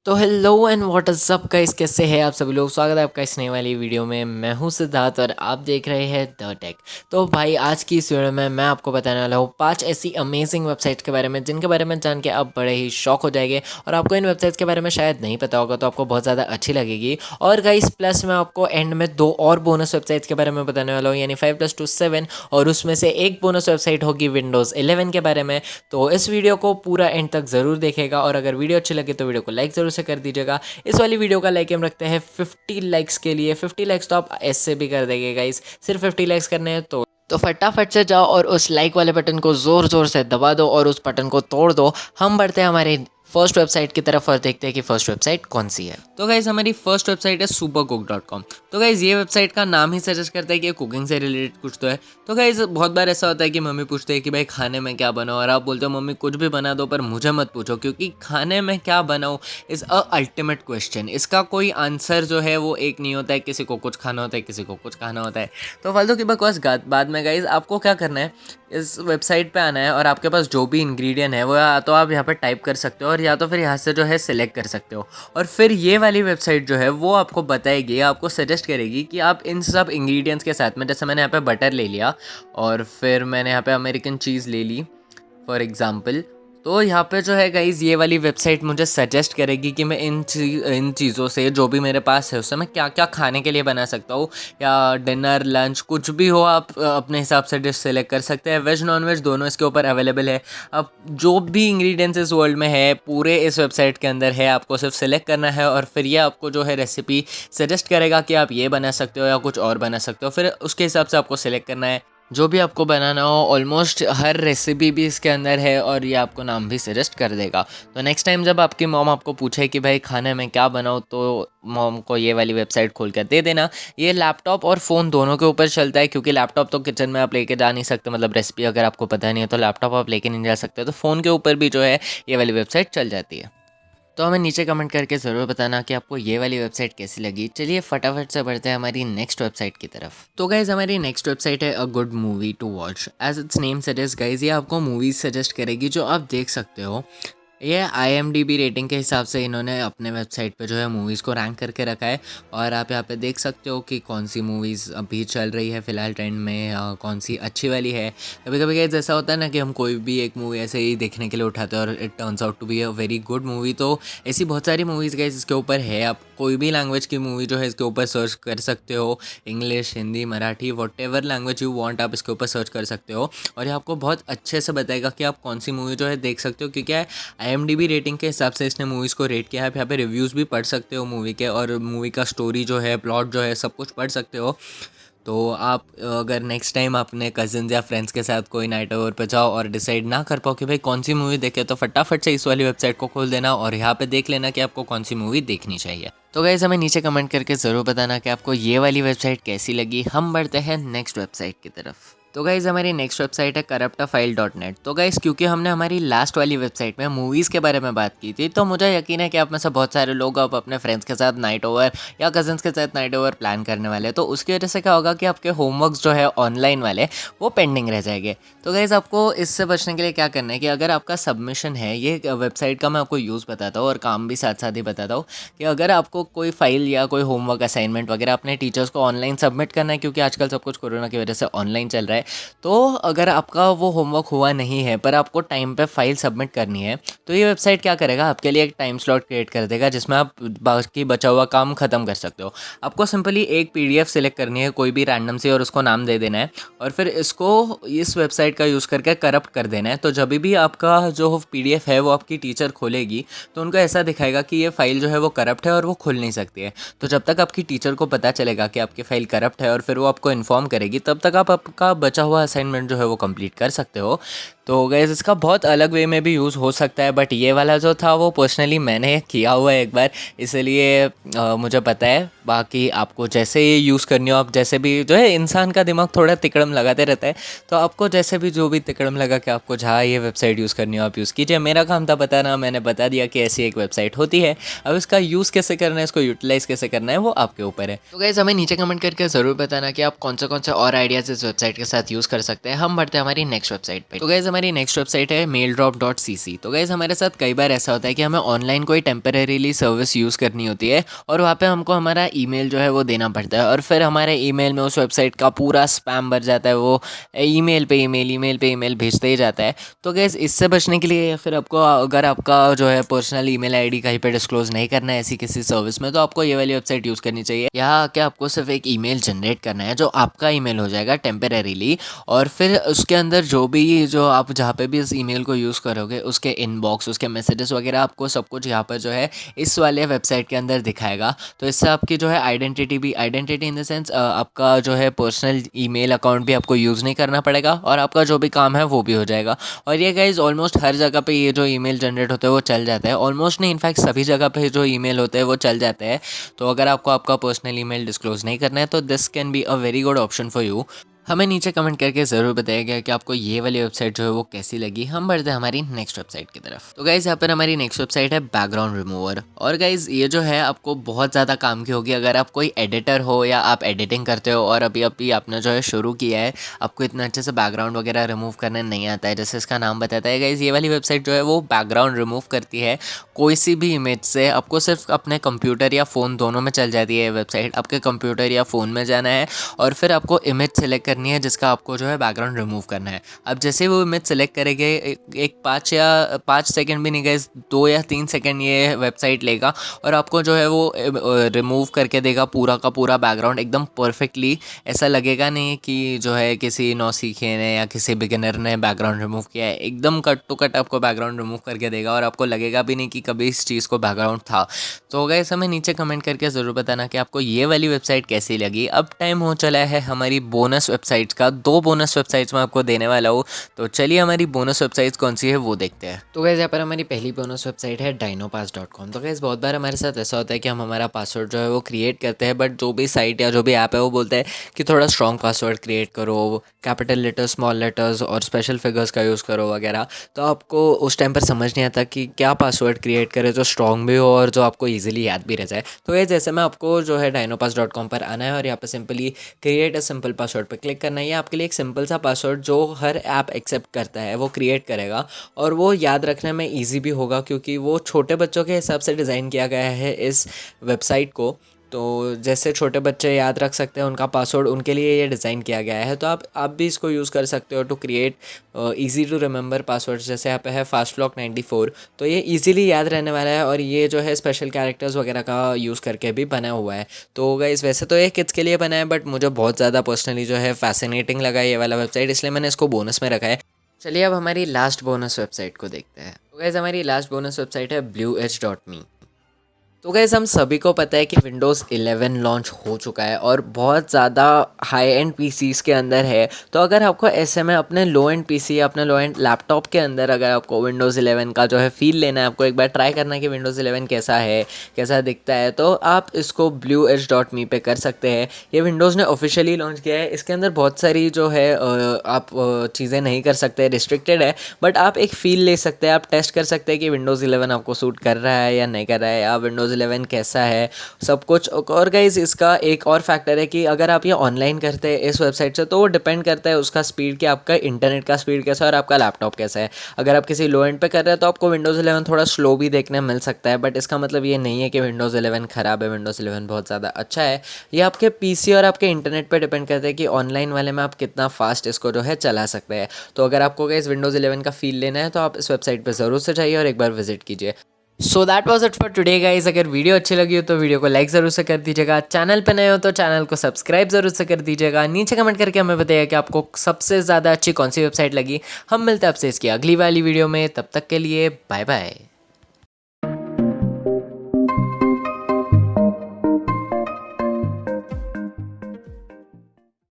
तो hello and what is up guys, कैसे हैं आप सभी लोग। स्वागत है आपका इस नई वाली वीडियो में। मैं हूं सिद्धार्थ और आप देख रहे हैं द टेक। तो भाई आज की इस वीडियो में मैं आपको बताने वाला हूं 5 ऐसी अमेजिंग वेबसाइट्स के बारे में जिनके बारे में जान के आप बड़े ही शॉक हो जाएंगे और आपको इन वेबसाइट्स के बारे में शायद नहीं पता होगा, तो आपको बहुत ज़्यादा अच्छी लगेगी। और गाइस प्लस मैं आपको एंड में 2 और बोनस वेबसाइट्स के बारे में बताने वाला हूँ, यानी 5+2 7, और उसमें से एक बोनस वेबसाइट होगी विंडोज़ 11 के बारे में। तो इस वीडियो को पूरा एंड तक ज़रूर देखेगा और अगर वीडियो अच्छी लगे तो वीडियो को लाइक ज़रूर से कर दीजिएगा। इस वाली वीडियो का लाइक हम रखते हैं 50 लाइक्स के लिए। 50 लाइक्स तो आप ऐसे भी कर देंगे गाइस, सिर्फ 50 लाइक्स करने हैं तो फटाफट से जाओ और उस लाइक वाले बटन को ज़ोर ज़ोर से दबा दो और उस बटन को तोड़ दो। हम बढ़ते हैं हमारे फर्स्ट वेबसाइट की तरफ और देखते हैं कि फर्स्ट वेबसाइट कौन सी है। तो गाइज़ हमारी फर्स्ट वेबसाइट है supercook.com। तो गाइज़ ये वेबसाइट का नाम ही सजेस्ट करता है कि कुकिंग से रिलेटेड कुछ तो है। तो गाइज़ बहुत बार ऐसा होता है कि मम्मी पूछते हैं कि भाई खाने में क्या बनाओ, और आप बोलते हो मम्मी कुछ भी बना दो पर मुझे मत पूछो, क्योंकि खाने में क्या बनाऊँ इज़ अ अल्टीमेट क्वेश्चन। इसका कोई आंसर जो है वो एक नहीं होता है, किसी को कुछ खाना होता है, किसी को कुछ खाना होता है। तो फालतू की बकवास बाद में गाइज़ आपको क्या करना है, इस वेबसाइट पे आना है और आपके पास जो भी इंग्रेडिएंट है वो या तो आप यहाँ पर टाइप कर सकते हो और या तो फिर यहाँ से जो है सिलेक्ट कर सकते हो। और फिर ये वाली वेबसाइट जो है वो आपको बताएगी, आपको सजेस्ट करेगी कि आप इन सब इंग्रेडिएंट्स के साथ में, जैसे मैंने यहाँ पे बटर ले लिया और फिर मैंने यहाँ पे अमेरिकन चीज़ ले ली फॉर एग्ज़ाम्पल, तो यहाँ पे जो है गाइज़ ये वाली वेबसाइट मुझे सजेस्ट करेगी कि मैं इन चीज़ों से जो भी मेरे पास है उससे मैं क्या क्या खाने के लिए बना सकता हूँ, या डिनर लंच कुछ भी हो आप अपने हिसाब से डिश सेलेक्ट कर सकते हैं। वेज नॉन वेज दोनों इसके ऊपर अवेलेबल है। अब जो भी इंग्रेडिएंट्स इस वर्ल्ड में है पूरे इस वेबसाइट के अंदर है, आपको सिर्फ सेलेक्ट करना है और फिर ये आपको जो है रेसिपी सजेस्ट करेगा कि आप ये बना सकते हो या कुछ और बना सकते हो। फिर उसके हिसाब से आपको सेलेक्ट करना है जो भी आपको बनाना हो। ऑलमोस्ट हर रेसिपी भी इसके अंदर है और ये आपको नाम भी सजेस्ट कर देगा। तो नेक्स्ट टाइम जब आपकी मॉम आपको पूछे कि भाई खाने में क्या बनाओ, तो मॉम को ये वाली वेबसाइट खोल कर दे देना। ये लैपटॉप और फ़ोन दोनों के ऊपर चलता है, क्योंकि लैपटॉप तो किचन में आप लेके जा नहीं सकते, मतलब रेसिपी अगर आपको पता नहीं है तो लैपटॉप आप लेके नहीं जा सकते, तो फ़ोन के ऊपर भी जो है ये वाली वेबसाइट चल जाती है। तो हमें नीचे कमेंट करके ज़रूर बताना कि आपको ये वाली वेबसाइट कैसी लगी। चलिए फटाफट से बढ़ते हैं हमारी नेक्स्ट वेबसाइट की तरफ। तो गाइज़ हमारी नेक्स्ट वेबसाइट है a good movie to watch. As it's name suggest guys, ये आपको मूवीज़ सजेस्ट करेगी जो आप देख सकते हो। ये IMDb रेटिंग के हिसाब से इन्होंने अपने वेबसाइट पे जो है मूवीज़ को रैंक करके रखा है, और आप यहाँ पे देख सकते हो कि कौन सी मूवीज़ अभी चल रही है फ़िलहाल ट्रेंड में, कौन सी अच्छी वाली है। कभी कभी गाइस ऐसा होता है ना कि हम कोई भी एक मूवी ऐसे ही देखने के लिए उठाते हैं और it turns out to be a very good movie. तो ऐसी बहुत सारी मूवीज़ गाइस इसके ऊपर है। आप कोई भी लैंग्वेज की मूवी जो है इसके ऊपर सर्च कर सकते हो, English, Hindi, Marathi, whatever language you want आप इसके ऊपर सर्च कर सकते हो, और ये आपको बहुत अच्छे से बताएगा कि आप कौन सी मूवी जो है देख सकते हो। क्योंकि IMDb रेटिंग के हिसाब से इसने मूवीज़ को रेट किया है। आप यहाँ पे रिव्यूज़ भी पढ़ सकते हो मूवी के, और मूवी का स्टोरी जो है, प्लॉट जो है, सब कुछ पढ़ सकते हो। तो आप अगर नेक्स्ट टाइम अपने कज़न्स या फ्रेंड्स के साथ कोई नाइट आउट पे जाओ और डिसाइड ना कर पाओ कि भाई कौन सी मूवी देखे, तो फटाफट से इस वाली वेबसाइट को खोल देना और यहाँ पे देख लेना कि आपको कौन सी मूवी देखनी चाहिए। तो गाइस हमें नीचे कमेंट करके ज़रूर बताना कि आपको ये वाली वेबसाइट कैसी लगी। हम बढ़ते हैं नेक्स्ट वेबसाइट की तरफ। तो गाइज़ हमारी नेक्स्ट वेबसाइट है curropt.file.net। तो गाइज़ क्योंकि हमने हमारी लास्ट वाली वेबसाइट में मूवीज़ के बारे में बात की थी, तो मुझे यकीन है कि आप में से बहुत सारे लोग अब अपने फ्रेंड्स के साथ नाइट ओवर या कज़न्स के साथ नाइट ओवर प्लान करने वाले हैं। तो उसकी वजह से क्या होगा कि आपके होमवर्क्स जो है ऑनलाइन वाले वो पेंडिंग रह जाएंगे। तो गाइज़ आपको इससे बचने के लिए क्या करना है कि अगर आपका सबमिशन है, ये वेबसाइट का मैं आपको यूज़ बताता हूँ और काम भी साथ साथ ही बताता हूँ, कि अगर आपको कोई फाइल या कोई होमवर्क असाइनमेंट वगैरह अपने टीचर्स को ऑनलाइन सबमिट करना है, क्योंकि आजकल सब कुछ कोरोना की वजह से ऑनलाइन चल रहा है, तो अगर आपका वो होमवर्क हुआ नहीं है पर आपको टाइम पे फाइल सबमिट करनी है, तो ये वेबसाइट क्या करेगा, आपके लिए एक टाइम स्लॉट क्रिएट कर देगा जिसमें आप बाकी बचा हुआ काम ख़त्म कर सकते हो। आपको सिंपली एक PDF सेलेक्ट करनी है कोई भी रैंडम सी, और उसको नाम दे देना है, और फिर इसको इस वेबसाइट का यूज़ करके करप्ट कर देना है। तो जब भी आपका जो PDF है वो आपकी टीचर खोलेगी तो उनको ऐसा दिखाएगा कि ये फ़ाइल जो है वो करप्ट है और वो खुल नहीं सकती है। तो जब तक आपकी टीचर को पता चलेगा कि आपकी फ़ाइल करप्ट है और फिर वो आपको इन्फॉर्म करेगी, तब तक आप आपका बचा हुआ असाइनमेंट जो है वो कंप्लीट कर सकते हो। तो गाइस इसका बहुत अलग वे में भी यूज़ हो सकता है, बट ये वाला जो था वो पर्सनली मैंने किया हुआ है एक बार, इसलिए मुझे पता है। बाकी आपको जैसे ये यूज़ करनी हो, आप जैसे भी जो है, इंसान का दिमाग थोड़ा तिकड़म लगाते रहता है, तो आपको जैसे भी जो भी तिकड़म लगा कि आपको जहाँ ये वेबसाइट यूज़ करनी हो आप यूज़ कीजिए। मेरा काम था बताना, मैंने बता दिया कि ऐसी एक वेबसाइट होती है। अब इसका यूज़ कैसे करना है, इसको यूटिलाइज़ कैसे करना है, वो आपके ऊपर है। तो गाइज़ हमें नीचे कमेंट करके ज़रूर बताना कि आप कौन से और आइडियाज़ इस वेबसाइट के साथ यूज़ कर सकते हैं। हम बढ़ते हैं हमारी नेक्स्ट वेबसाइट पे। तो गाइज़ हमारी नेक्स्ट वेबसाइट है maildrop.cc। तो गाइज़ हमारे साथ कई बार ऐसा होता है कि हमें ऑनलाइन कोई टेम्परेरीली सर्विस यूज़ करनी होती है और वहाँ पे हमको हमारा ईमेल जो है वो देना पड़ता है, और फिर हमारे ईमेल में उस वेबसाइट का पूरा स्पैम भर जाता है। वो ईमेल पे ईमेल भेजते ही जाता है। तो गाइज़ इससे बचने के लिए, या फिर आपको अगर आपका जो है पर्सनल ईमेल आईडी कहीं पे डिस्क्लोज़ नहीं करना है ऐसी किसी सर्विस में, तो आपको ये वाली वेबसाइट यूज़ करनी चाहिए। यहाँ आके आपको सिर्फ एक ईमेल जनरेट करना है जो आपका ईमेल हो जाएगा टेम्परेरीली, और फिर उसके अंदर जो भी जो आप जहाँ पे भी इस ईमेल को यूज़ करोगे उसके इनबॉक्स, उसके मैसेजेस वगैरह, आपको सब कुछ यहाँ पर जो है इस वाले वेबसाइट के अंदर दिखाएगा। तो इससे आपकी जो है आइडेंटिटी इन द सेंस आपका जो है पर्सनल ईमेल अकाउंट भी आपको यूज़ नहीं करना पड़ेगा, और आपका जो भी काम है वो भी हो जाएगा। और ये गाइज ऑलमोस्ट हर जगह पे ये जो ईमेल जनरेट होते हैं वो चल जाता है, ऑलमोस्ट नहीं, इनफैक्ट सभी जगह पे जो ईमेल होते हैं वो चल जाते हैं। तो अगर आपको आपका पर्सनल ईमेल डिस्क्लोज नहीं करना है तो this can be a very good option for you. हमें नीचे कमेंट करके ज़रूर बताइएगा कि आपको ये वाली वेबसाइट जो है वो कैसी लगी। हम बढ़ते हैं हमारी नेक्स्ट वेबसाइट की तरफ। तो गाइज़ यहाँ पर हमारी नेक्स्ट वेबसाइट है बैकग्राउंड रिमूवर। और गाइज़ ये जो है आपको बहुत ज़्यादा काम की होगी अगर आप कोई एडिटर हो या आप एडिटिंग करते हो और अभी अभी आपने जो है शुरू किया है, आपको इतना अच्छे से बैकग्राउंड वगैरह रिमूव करने नहीं आता है जैसे इसका नाम बताता है। गाइज़ ये वाली वेबसाइट जो है वो बैकग्राउंड रिमूव करती है कोई सी भी इमेज से। आपको सिर्फ अपने कंप्यूटर या फ़ोन दोनों में चल जाती है ये वेबसाइट। आपके कंप्यूटर या फ़ोन में जाना है और फिर आपको इमेज सेलेक्ट करनी है जिसका आपको जो है बैकग्राउंड रिमूव करना है। अब जैसे वो इमेज सेलेक्ट करेंगे, एक 5 सेकंड भी नहीं गए, 2 या 3 सेकंड ये वेबसाइट लेगा और आपको जो है वो रिमूव करके देगा पूरा का पूरा बैकग्राउंड एकदम परफेक्टली। ऐसा लगेगा नहीं कि जो है किसी नौसीखिए ने या किसी बिगिनर ने बैकग्राउंड रिमूव किया है, एकदम कट टू कट आपको बैकग्राउंड रिमूव करके देगा और आपको लगेगा भी नहीं कि कभी इस चीज़ को बैकग्राउंड था। तो गाइस हमें नीचे कमेंट करके ज़रूर बताना कि आपको ये वाली वेबसाइट कैसी लगी। अब टाइम हो चला है हमारी बोनस वेबसाइट्स का। 2 बोनस वेबसाइट्स मैं आपको देने वाला हूँ, तो चलिए हमारी बोनस वेबसाइट्स कौन सी है वो देखते हैं। तो गाइस यहाँ पर हमारी पहली बोनस वेबसाइट है dinopass.com। तो गाइस बहुत बार हमारे साथ ऐसा होता है कि हम हमारा पासवर्ड जो है वो क्रिएट करते हैं, बट जो भी साइट या जो भी ऐप है वो बोलते हैं कि थोड़ा स्ट्रॉन्ग पासवर्ड क्रिएट करो, कैपिटल लेटर्स, स्मॉल लेटर्स और स्पेशल फिगर्स का यूज़ करो वगैरह। तो आपको उस टाइम पर समझ नहीं आता कि क्या पासवर्ड क्रिएट करे जो स्ट्रॉन्ग भी हो और जो आपको ईजिली याद भी रह जाए। तो ये जैसे मैं आपको जो है dinopass.com पर आना है और यहाँ पर simply create a simple password पर क्लिक करना है। ये आपके लिए एक सिंपल सा पासवर्ड जो हर ऐप एक्सेप्ट करता है वो क्रिएट करेगा, और वो याद रखने में ईजी भी होगा क्योंकि वो छोटे बच्चों के हिसाब से डिज़ाइन किया गया है इस वेबसाइट को। तो जैसे छोटे बच्चे याद रख सकते हैं उनका पासवर्ड, उनके लिए ये डिज़ाइन किया गया है। तो आप भी इसको यूज़ कर सकते हो to create easy to remember password. जैसे यहाँ पे है fastlock94, तो ये इजीली याद रहने वाला है और ये जो है स्पेशल कैरेक्टर्स वगैरह का यूज़ करके भी बना हुआ है। तो गाइस वैसे तो ये किड्स के लिए बना है, बट मुझे बहुत ज़्यादा पर्सनली जो है फैसिनेटिंग लगा ये वाला वेबसाइट, इसलिए मैंने इसको बोनस में रखा है। चलिए अब हमारी लास्ट बोनस वेबसाइट को देखते हैं। तो गाइस हमारी लास्ट बोनस वेबसाइट है bluedge.me। तो गाइस हम सभी को पता है कि विंडोज़ 11 लॉन्च हो चुका है और बहुत ज़्यादा हाई एंड पीसीज़ के अंदर है। तो अगर आपको ऐसे में अपने लो एंड पीसी या अपने लो एंड लैपटॉप के अंदर अगर आपको विंडोज़ 11 का जो है फ़ील लेना है, आपको एक बार ट्राई करना है कि विंडोज़ 11 कैसा है, कैसा दिखता है, तो आप इसको bluedge.me पे कर सकते हैं। ये विंडोज़ ने ऑफिशियली लॉन्च किया है। इसके अंदर बहुत सारी जो है आप चीज़ें नहीं कर सकते, रिस्ट्रिक्टेड है, बट आप एक फ़ील ले सकते हैं, आप टेस्ट कर सकते हैं कि विंडोज़ 11 आपको सूट कर रहा है या नहीं कर रहा है, या विंडोज़ 11 कैसा है, सब कुछ। और गाइस इसका एक और फैक्टर है कि अगर आप ये ऑनलाइन करते हैं इस वेबसाइट से तो वो डिपेंड करता है उसका स्पीड, कि आपका इंटरनेट का स्पीड कैसा है और आपका लैपटॉप कैसा है। अगर आप किसी लो एंड पे कर रहे हैं तो आपको विंडोज़ 11 थोड़ा स्लो भी देखने मिल सकता है, बट इसका मतलब ये नहीं है कि विंडोज़ 11 ख़राब है। विंडोज़ 11 बहुत ज़्यादा अच्छा है। ये आपके पीसी और आपके इंटरनेट पर डिपेंड करता है कि ऑनलाइन वाले में आप कितना फास्ट इसको जो है चला सकते हैं। तो अगर आपको गाइस विंडोज़ 11 का फील लेना है तो आप इस वेबसाइट पर ज़रूर से जाइए और एक बार विजिट कीजिए। So that was it for today guys. अगर वीडियो अच्छी लगी हो तो वीडियो को लाइक ज़रूर से कर दीजिएगा, चैनल पे नए हो तो चैनल को सब्सक्राइब ज़रूर से कर दीजिएगा। नीचे कमेंट करके हमें बताइए कि आपको सबसे ज़्यादा अच्छी कौन सी वेबसाइट लगी। हम मिलते हैं आपसे इसकी अगली वाली वीडियो में, तब तक के लिए बाय बाय।